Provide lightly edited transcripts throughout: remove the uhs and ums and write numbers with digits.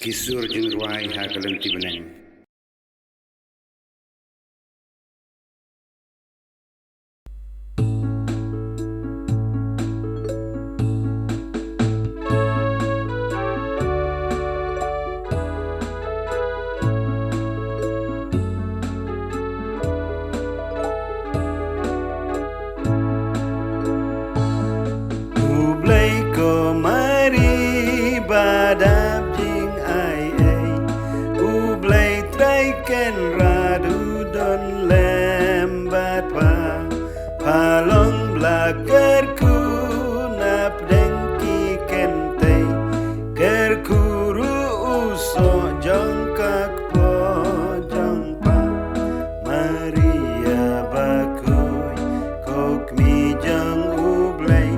Kisur Jingrwai ha ke Lynti Bneng. Khublei ko mari badap jing ai ai. Khublei trai ken radu don lembat pa. Palong blakar ku nap dengki kente. Kerkuru uso jongkak po jongpa. Maria bakui kok mi jong Khublei.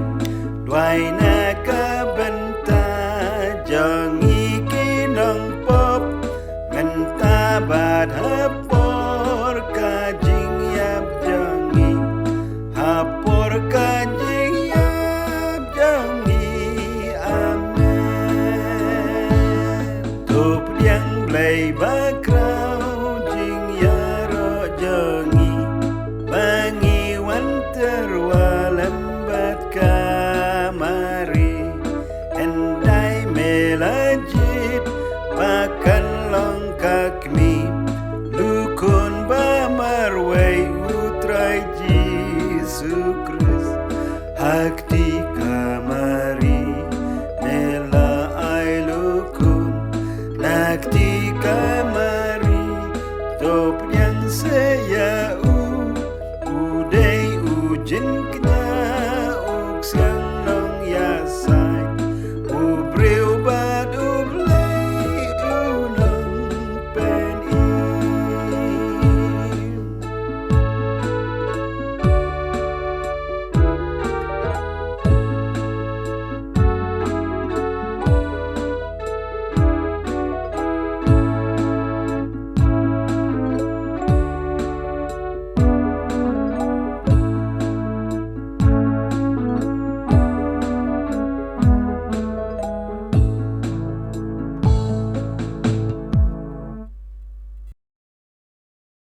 Duai na ka benta jong iki nong pop menta bad hapor ka jing yap jongi hapor ka jing yap jongi amen tup diang blei bakrau jing yaro jongi bangi wan terwalembat ka mari endai melajit pakan longkak mi lukun bamarway utrai Yesus Kristus hakti kamari mela ai lukun nakti kamari top yang saya